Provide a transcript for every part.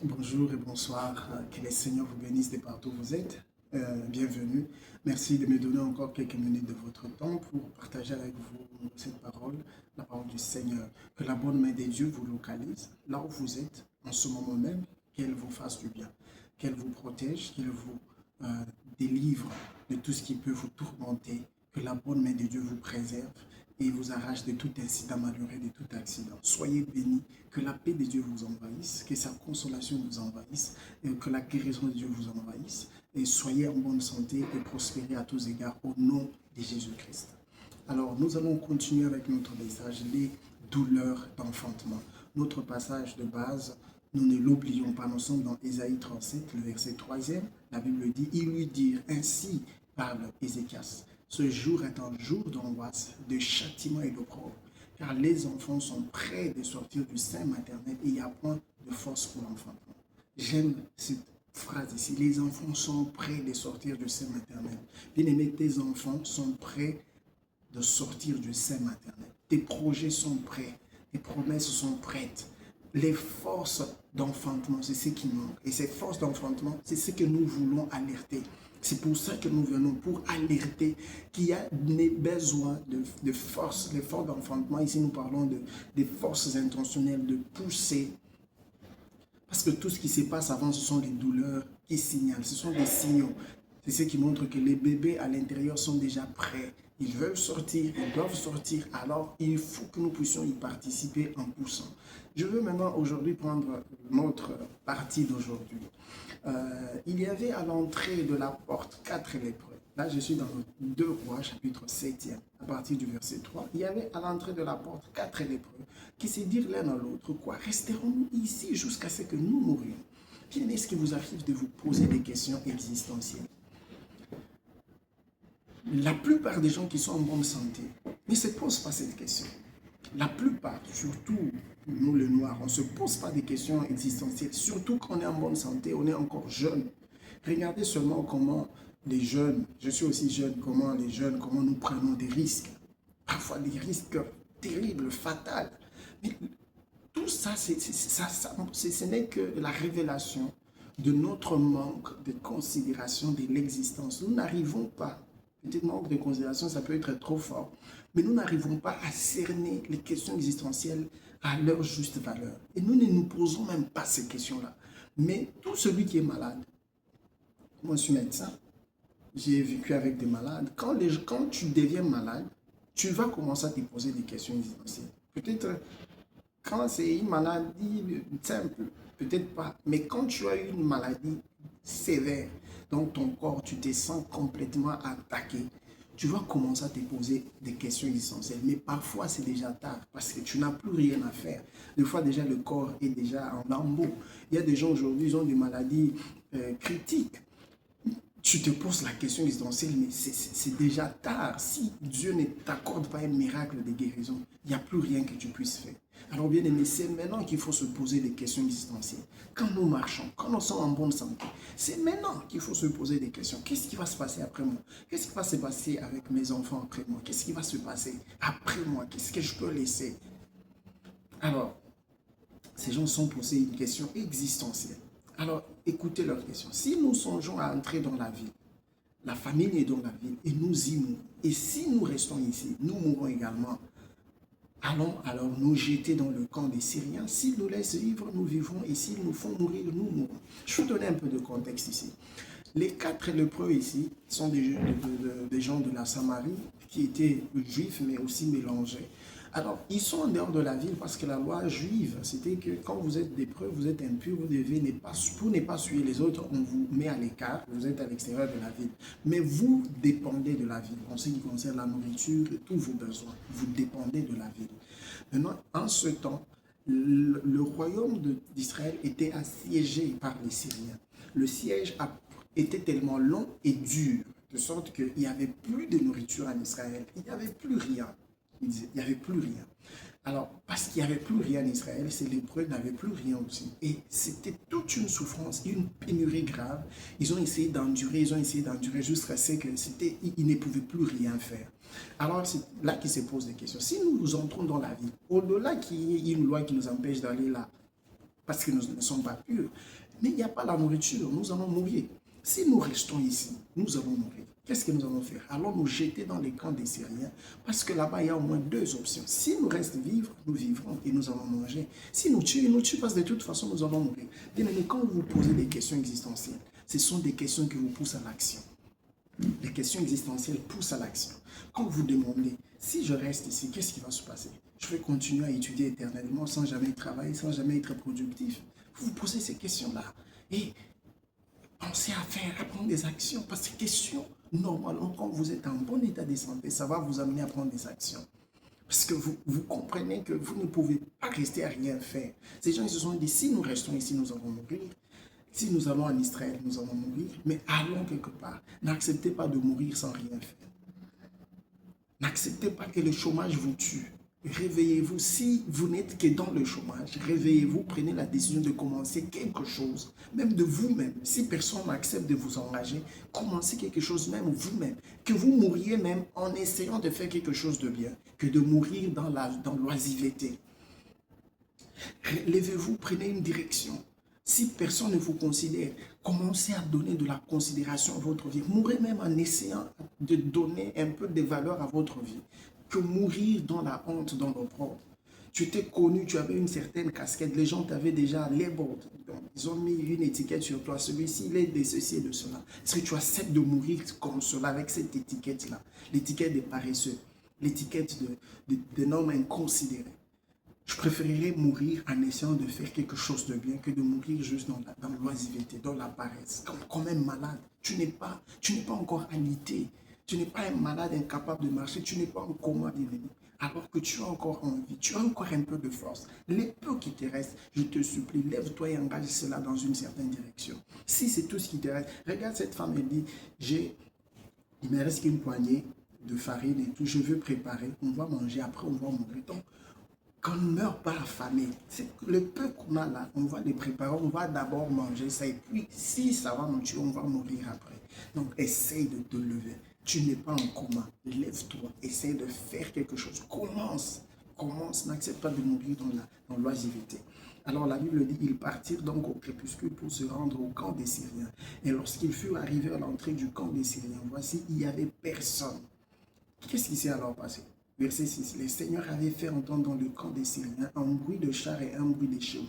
Bonjour et bonsoir. Que les Seigneurs vous bénissent de partout où vous êtes. Bienvenue. Merci de me donner encore quelques minutes de votre temps pour partager avec vous cette parole, la parole du Seigneur. Que la bonne main de Dieu vous localise là où vous êtes en ce moment même, qu'elle vous fasse du bien, qu'elle vous protège, qu'elle vous délivre de tout ce qui peut vous tourmenter, que la bonne main de Dieu vous préserve et vous arrache de tout incident malheureux, de tout accident. Soyez bénis, que la paix de Dieu vous envahisse, que sa consolation vous envahisse, et que la guérison de Dieu vous envahisse. Et soyez en bonne santé et prospérez à tous égards au nom de Jésus-Christ. Alors, nous allons continuer avec notre message, les douleurs d'enfantement. Notre passage de base, nous ne l'oublions pas, nous sommes dans Ésaïe 37, le verset 3e. La Bible dit, ils lui dirent, ainsi parle Ézéchias. Ce jour est un jour d'angoisse, de châtiment et d'opprobre, car les enfants sont prêts de sortir du sein maternel et il n'y a point de force pour l'enfantement. J'aime cette phrase ici. Les enfants sont prêts de sortir du sein maternel. Bien aimé, tes enfants sont prêts de sortir du sein maternel. Tes projets sont prêts. Tes promesses sont prêtes. Les forces d'enfantement, c'est ce qui manque. Et ces forces d'enfantement, c'est ce que nous voulons alerter. C'est pour ça que nous venons, pour alerter qu'il y a besoin de forces, les forces d'enfantement. Ici, nous parlons de forces intentionnelles, de pousser. Parce que tout ce qui se passe avant, ce sont des douleurs qui signalent, ce sont des signaux. C'est ce qui montre que les bébés à l'intérieur sont déjà prêts. Ils veulent sortir, ils doivent sortir. Alors, il faut que nous puissions y participer en poussant. Je veux maintenant aujourd'hui prendre notre partie d'aujourd'hui. Il y avait à l'entrée de la porte 4 lépreux. Là, je suis dans le 2 Rois, chapitre 7e, à partir du verset 3. Il y avait à l'entrée de la porte 4 lépreux qui se dirent l'un à l'autre, quoi, resterons-nous ici jusqu'à ce que nous mourions? Bien, est-ce qu'il vous arrive de vous poser des questions existentielles? La plupart des gens qui sont en bonne santé ne se posent pas cette question. La plupart, surtout nous les Noirs, on ne se pose pas des questions existentielles, surtout quand on est en bonne santé, on est encore jeune. Regardez seulement comment les jeunes, je suis aussi jeune, comment les jeunes, comment nous prenons des risques. Parfois des risques terribles, fatals. Mais tout ça, ce n'est que la révélation de notre manque de considération de l'existence. Nous n'arrivons pas, peut-être manque de considération, ça peut être trop fort, mais nous n'arrivons pas à cerner les questions existentielles à leur juste valeur. Et nous ne nous posons même pas ces questions-là. Mais tout celui qui est malade, moi je suis médecin, j'ai vécu avec des malades, quand tu deviens malade, tu vas commencer à te poser des questions existentielles. Peut-être quand c'est une maladie simple, peut-être pas. Mais quand tu as une maladie sévère, dans ton corps, tu te sens complètement attaqué, tu vas commencer à te poser des questions essentielles. Mais parfois, c'est déjà tard parce que tu n'as plus rien à faire. Des fois, déjà, le corps est déjà en lambeaux. Il y a des gens aujourd'hui, ils ont des maladies critiques. Tu te poses la question existentielle, mais c'est déjà tard. Si Dieu ne t'accorde pas un miracle de guérison, il n'y a plus rien que tu puisses faire. Alors bien aimé, c'est maintenant qu'il faut se poser des questions existentielles. Quand nous marchons, quand nous sommes en bonne santé, c'est maintenant qu'il faut se poser des questions. Qu'est-ce qui va se passer après moi? Qu'est-ce qui va se passer avec mes enfants après moi? Qu'est-ce qui va se passer après moi? Qu'est-ce que je peux laisser? Alors, ces gens sont posés une question existentielle. Alors, écoutez leur question. Si nous songeons à entrer dans la ville, la famille est dans la ville et nous y mourons. Et si nous restons ici, nous mourrons également. Allons alors nous jeter dans le camp des Syriens. S'ils nous laissent vivre, nous vivons. Et s'ils nous font mourir, nous mourrons. Je vais donner un peu de contexte ici. Les 4 lépreux ici sont des gens de la Samarie qui étaient juifs mais aussi mélangés. Alors, ils sont en dehors de la ville parce que la loi juive, c'était que quand vous êtes lépreux, vous êtes impur, vous devez pour ne pas suivre les autres, on vous met à l'écart, vous êtes à l'extérieur de la ville. Mais vous dépendez de la ville en ce qui concerne la nourriture et tous vos besoins. Vous dépendez de la ville. Maintenant, en ce temps, le royaume d'Israël était assiégé par les Syriens. Le siège était tellement long et dur, de sorte qu'il n'y avait plus de nourriture en Israël. Il n'y avait plus rien. Il n'y avait plus rien. Alors, parce qu'il n'y avait plus rien en Israël, ces lépreux n'avaient plus rien aussi. Et c'était toute une souffrance, une pénurie grave. Ils ont essayé d'endurer jusqu'à ce que ils ne pouvaient plus rien faire. Alors, c'est là qu'il se pose des questions. Si nous entrons dans la vie, au-delà qu'il y ait une loi qui nous empêche d'aller là, parce que nous ne sommes pas purs. Mais il n'y a pas la nourriture, nous allons mourir. Si nous restons ici, nous allons mourir. Qu'est-ce que nous allons faire? Allons nous jeter dans les camps des Syriens, parce que là-bas, il y a au moins deux options. Si nous restons vivre, nous vivrons et nous allons manger. Si nous tuent, ils nous tuent parce que de toute façon, nous allons mourir. Bien aimé, quand vous posez des questions existentielles, ce sont des questions qui vous poussent à l'action. Les questions existentielles poussent à l'action. Quand vous demandez, si je reste ici, qu'est-ce qui va se passer? Je vais continuer à étudier éternellement sans jamais travailler, sans jamais être productif. Vous vous posez ces questions-là et pensez à prendre des actions. Parce que ces questions, normalement, quand vous êtes en bon état de santé, ça va vous amener à prendre des actions. Parce que vous comprenez que vous ne pouvez pas rester à rien faire. Ces gens ils se sont dit, si nous restons ici, nous allons mourir. Si nous allons en Israël, nous allons mourir. Mais allons quelque part. N'acceptez pas de mourir sans rien faire. N'acceptez pas que le chômage vous tue. Réveillez-vous. Si vous n'êtes que dans le chômage, réveillez-vous, prenez la décision de commencer quelque chose, même de vous-même. Si personne n'accepte de vous engager, commencez quelque chose même vous-même. Que vous mouriez même en essayant de faire quelque chose de bien, que de mourir dans l'oisiveté. Levez-vous, prenez une direction. Si personne ne vous considère, commencez à donner de la considération à votre vie. Mourrez même en essayant de donner un peu de valeur à votre vie. Que mourir dans la honte, dans l'opprobre. Tu étais connu, tu avais une certaine casquette, les gens t'avaient déjà labeled. Ils ont mis une étiquette sur toi. Celui-ci, il est de ceci et de cela. Est-ce que tu acceptes de mourir comme cela, avec cette étiquette-là? L'étiquette des paresseux, l'étiquette d'un homme inconsidéré. Je préférerais mourir en essayant de faire quelque chose de bien que de mourir juste dans l'oisiveté, dans la paresse, comme un malade. Tu n'es pas encore alité. Tu n'es pas un malade incapable de marcher. Tu n'es pas en coma, bien-aimé. Alors que tu as encore envie, tu as encore un peu de force. Les peu qui te restent, je te supplie, lève-toi et engage cela dans une certaine direction. Si c'est tout ce qui te reste, regarde cette femme, elle dit, il me reste qu'une poignée de farine et tout, je veux préparer, on va manger, après on va mourir. Donc, qu'on ne meurt pas affamé. Le peu qu'on a là, on va les préparer, on va d'abord manger ça. Et puis, si ça va nous tuer, on va mourir après. Donc, essaye de te lever. Tu n'es pas en coma. Lève-toi. Essaye de faire quelque chose. Commence. N'accepte pas de mourir dans l'oisiveté. Alors la Bible dit, ils partirent donc au crépuscule pour se rendre au camp des Syriens. Et lorsqu'ils furent arrivés à l'entrée du camp des Syriens, voici, il n'y avait personne. Qu'est-ce qui s'est alors passé? Verset 6. Le Seigneur avait fait entendre dans le camp des Syriens un bruit de chars et un bruit de chevaux,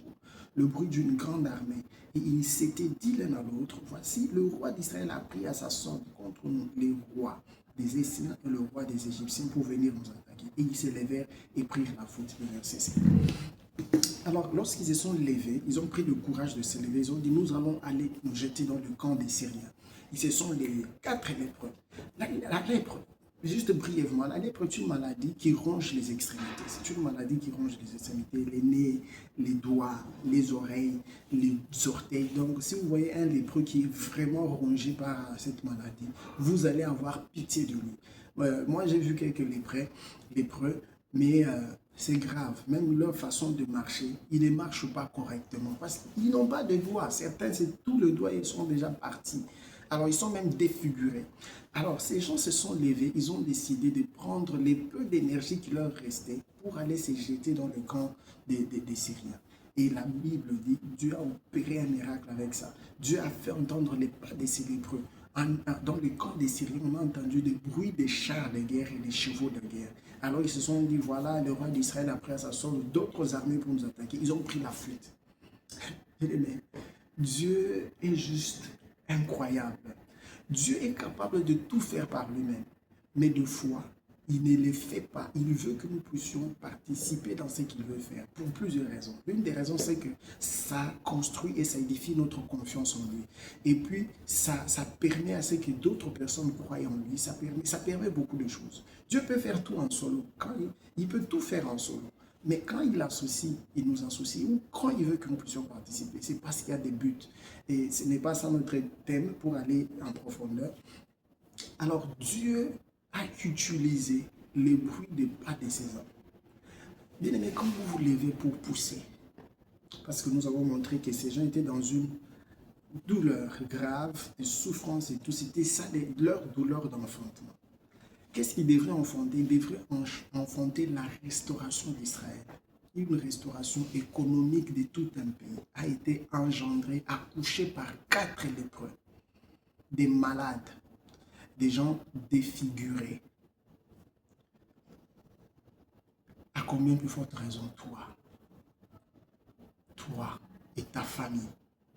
le bruit d'une grande armée. Et ils s'étaient dit l'un à l'autre, voici, le roi d'Israël a pris à sa sorte contre nous, les rois des Esséniens et le roi des Égyptiens, pour venir nous attaquer. Et ils se levèrent et prirent la faute. Verset 7. Alors, lorsqu'ils se sont levés, ils ont pris le courage de se lever. Ils ont dit, nous allons aller nous jeter dans le camp des Syriens. Ils se sont levés. 4 lépreux. La lèpre, juste brièvement, la lèpre est une maladie qui ronge les extrémités. C'est une maladie qui ronge les extrémités, les nez, les doigts, les oreilles, les orteils. Donc, si vous voyez un lépreux qui est vraiment rongé par cette maladie, vous allez avoir pitié de lui. Moi, j'ai vu quelques lépreux, mais c'est grave. Même leur façon de marcher, ils ne marchent pas correctement parce qu'ils n'ont pas de doigts. Certains, c'est tout le doigt, ils sont déjà partis. Alors, ils sont même défigurés. Alors, ces gens se sont levés, ils ont décidé de prendre les peu d'énergie qui leur restait pour aller se jeter dans le camp des Syriens. Et la Bible dit, Dieu a opéré un miracle avec ça. Dieu a fait entendre les pas de ces lépreux. Dans le camp des Syriens, on a entendu des bruits des chars de guerre et des chevaux de guerre. Alors, ils se sont dit, voilà, le roi d'Israël a pris à sa sorte d'autres armées pour nous attaquer. Ils ont pris la fuite. Dieu est juste incroyable. Dieu est capable de tout faire par lui-même. Mais de foi, il ne le fait pas. Il veut que nous puissions participer dans ce qu'il veut faire pour plusieurs raisons. L'une des raisons, c'est que ça construit et ça édifie notre confiance en lui. Et puis, ça permet à ce que d'autres personnes croient en lui. Ça permet beaucoup de choses. Dieu peut faire tout en solo. Il peut tout faire en solo. Mais quand il associe, il nous associe, ou quand il veut que nous puissions participer, c'est parce qu'il y a des buts. Et ce n'est pas ça notre thème pour aller en profondeur. Alors, Dieu a utilisé les bruits des pas de ses hommes. Bien aimé, quand vous vous levez pour pousser, parce que nous avons montré que ces gens étaient dans une douleur grave, des souffrances et tout, c'était ça, leur douleur d'enfantement. Qu'est-ce qu'ils devraient enfanter? Ils devraient enfanter la restauration d'Israël. une restauration économique de tout un pays a été engendrée, accouchée par 4 lépreux, des malades, des gens défigurés. À combien plus forte raison, toi et ta famille,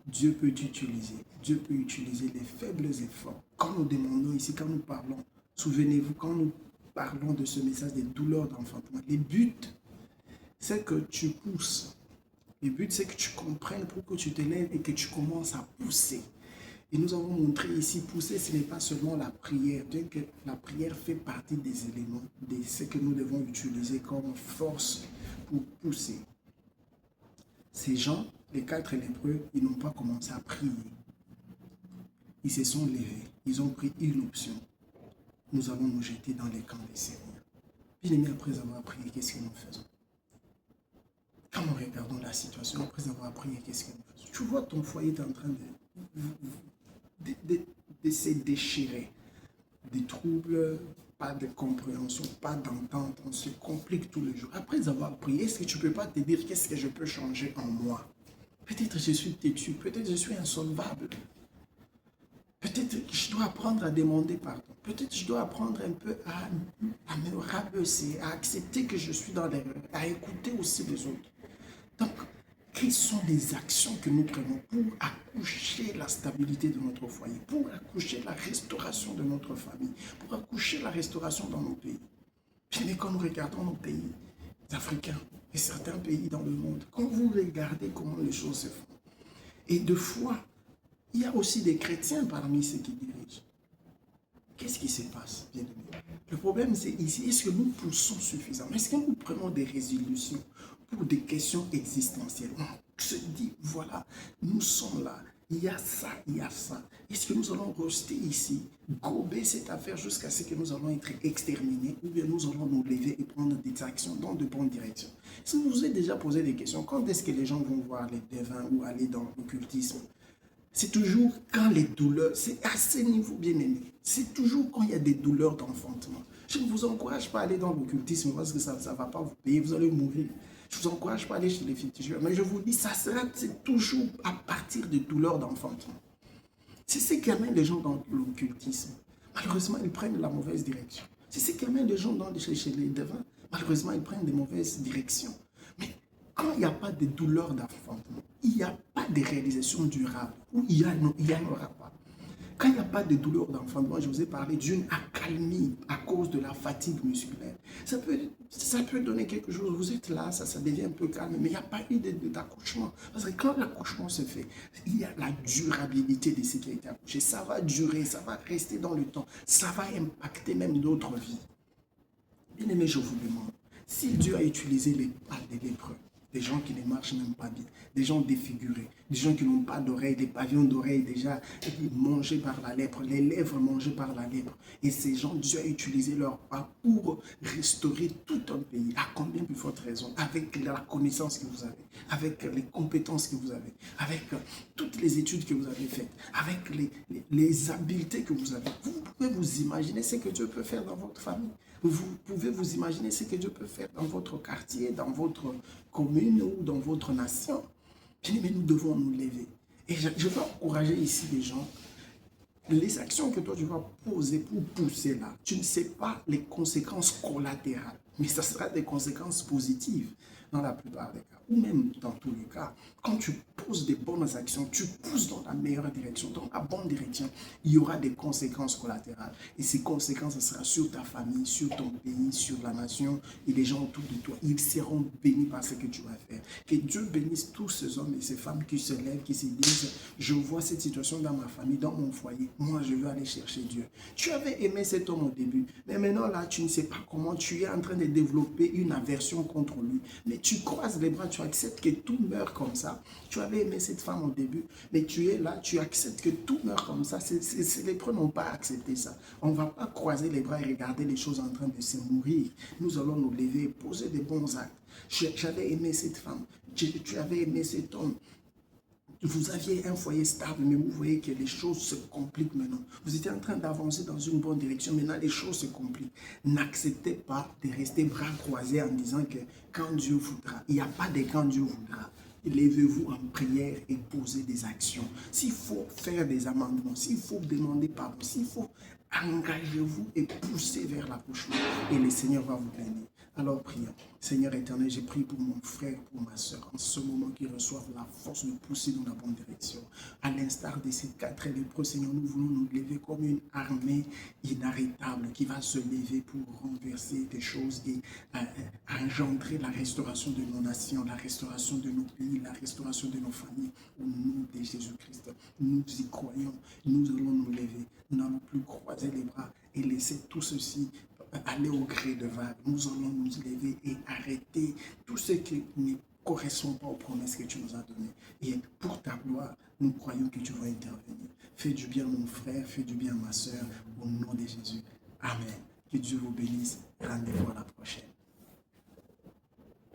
Dieu peut t'utiliser. Dieu peut utiliser les faibles efforts. Quand nous demandons ici, quand nous parlons, souvenez-vous, quand nous parlons de ce message des douleurs d'enfantement, le but, c'est que tu pousses. Le but, c'est que tu comprennes pour que tu te lèves et que tu commences à pousser. Et nous avons montré ici, pousser, ce n'est pas seulement la prière, bien que la prière fait partie des éléments, de ce que nous devons utiliser comme force pour pousser. Ces gens, les 4 lépreux, ils n'ont pas commencé à prier. Ils se sont levés, ils ont pris une option. Nous allons nous jeter dans les camps des Syriens. Bien aimé, après avoir prié, qu'est-ce que nous faisons? Quand nous regardons la situation, après avoir prié, qu'est-ce que nous faisons? Tu vois, ton foyer est en train de se déchirer. Des troubles, pas de compréhension, pas d'entente, on se complique tous les jours. Après avoir prié, est-ce que tu ne peux pas te dire qu'est-ce que je peux changer en moi? Peut-être je suis têtu, peut-être je suis insolvable. Peut-être que je dois apprendre à demander pardon. Peut-être que je dois apprendre un peu à me rabaisser, à accepter que je suis dans l'erreur, à écouter aussi les autres. Donc, quelles sont les actions que nous prenons pour accoucher la stabilité de notre foyer, pour accoucher la restauration de notre famille, pour accoucher la restauration dans nos pays? Mais quand nous regardons nos pays africains et certains pays dans le monde, quand vous regardez comment les choses se font, et de fois, il y a aussi des chrétiens parmi ceux qui dirigent. Qu'est-ce qui se passe, bien aimé? Le problème, c'est ici, est-ce que nous poussons suffisamment? Est-ce que nous prenons des résolutions pour des questions existentielles? On se dit, voilà, nous sommes là, il y a ça, il y a ça. Est-ce que nous allons rester ici, gober cette affaire jusqu'à ce que nous allons être exterminés, ou bien nous allons nous lever et prendre des actions dans de bonnes directions? Si vous vous êtes déjà posé des questions, quand est-ce que les gens vont voir les devins ou aller dans l'occultisme? C'est toujours quand les douleurs, c'est à ce niveau, bien aimé, c'est toujours quand il y a des douleurs d'enfantement. Je ne vous encourage pas à aller dans l'occultisme parce que ça ne va pas vous payer, vous allez mourir. Je ne vous encourage pas à aller chez les féticheurs, mais je vous dis, c'est toujours à partir de douleurs d'enfantement. C'est ce qui amène les gens dans l'occultisme. Malheureusement, ils prennent la mauvaise direction. C'est ce qui amène les gens chez les devins. Malheureusement, ils prennent des mauvaises directions. Mais quand il n'y a pas de douleur d'enfantement, il n'y a pas de réalisation durable, ou il y en aura pas. Quand il n'y a pas de douleur d'enfantement, je vous ai parlé d'une accalmie à cause de la fatigue musculaire. Ça peut donner quelque chose, vous êtes là, ça devient un peu calme, mais il n'y a pas eu d'accouchement. Parce que quand l'accouchement se fait, il y a la durabilité de ce qui a été accouché. Ça va durer, ça va rester dans le temps, ça va impacter même d'autres vies. Bien aimé, je vous demande, si Dieu a utilisé les lépreux, des gens qui ne marchent même pas bien, des gens défigurés, des gens qui n'ont pas d'oreilles, des pavillons d'oreilles déjà mangés par la lèpre, les lèvres mangées par la lèpre. Et ces gens, Dieu a utilisé leur pas pour restaurer tout un pays. À combien plus forte raison? Avec la connaissance que vous avez, avec les compétences que vous avez, avec toutes les études que vous avez faites, avec les habiletés que vous avez. Vous pouvez vous imaginer ce que Dieu peut faire dans votre famille. Vous pouvez vous imaginer ce que Dieu peut faire dans votre quartier, dans votre commune ou dans votre nation. Mais nous devons nous lever. Et je veux encourager ici les gens. Les actions que toi tu vas poser pour pousser là, tu ne sais pas les conséquences collatérales, mais ça sera des conséquences positives dans la plupart des cas, ou même dans tous les cas. Quand tu poses des bonnes actions, tu pousses dans la meilleure direction, dans la bonne direction, il y aura des conséquences collatérales. Et ces conséquences, ça sera sur ta famille, sur ton pays, sur la nation et les gens autour de toi. Ils seront bénis par ce que tu vas faire. Que Dieu bénisse tous ces hommes et ces femmes qui se lèvent, qui se disent, je vois cette situation dans ma famille, dans mon foyer, moi je veux aller chercher Dieu. Tu avais aimé cet homme au début, mais maintenant là, tu ne sais pas comment, tu es en train de développer une aversion contre lui. Mais tu croises les bras, tu acceptes que tout meurt comme ça. Tu avais aimé cette femme au début, mais tu es là, tu acceptes que tout meurt comme ça. Les lépreux n'ont pas accepté ça. On ne va pas croiser les bras et regarder les choses en train de se mourir. Nous allons nous lever, poser des bons actes. J'avais aimé cette femme, tu avais aimé cet homme. Vous aviez un foyer stable, mais vous voyez que les choses se compliquent maintenant. Vous étiez en train d'avancer dans une bonne direction, maintenant les choses se compliquent. N'acceptez pas de rester bras croisés en disant que quand Dieu voudra, il n'y a pas de quand Dieu voudra. Levez-vous en prière et posez des actions. S'il faut faire des amendements, s'il faut demander pardon, s'il faut, engagez-vous et poussez vers l'accouchement et le Seigneur va vous bénir. Alors prions. Seigneur éternel, j'ai prié pour mon frère, pour ma soeur, en ce moment qu'ils reçoivent la force de pousser dans la bonne direction. À l'instar de ces 4 lépreux, Seigneur, nous voulons nous lever comme une armée inarrêtable qui va se lever pour renverser des choses et engendrer la restauration de nos nations, la restauration de nos pays, la restauration de nos familles. Au nom de Jésus-Christ, nous y croyons, nous allons nous lever, nous n'allons plus croiser les bras et laisser tout ceci aller au gré de vagues. Nous allons nous lever et arrêter tout ce qui ne correspond pas aux promesses que tu nous as données. Et pour ta gloire, nous croyons que tu vas intervenir. Fais du bien mon frère, fais du bien ma soeur, au nom de Jésus. Amen. Que Dieu vous bénisse. Rendez-vous à la prochaine.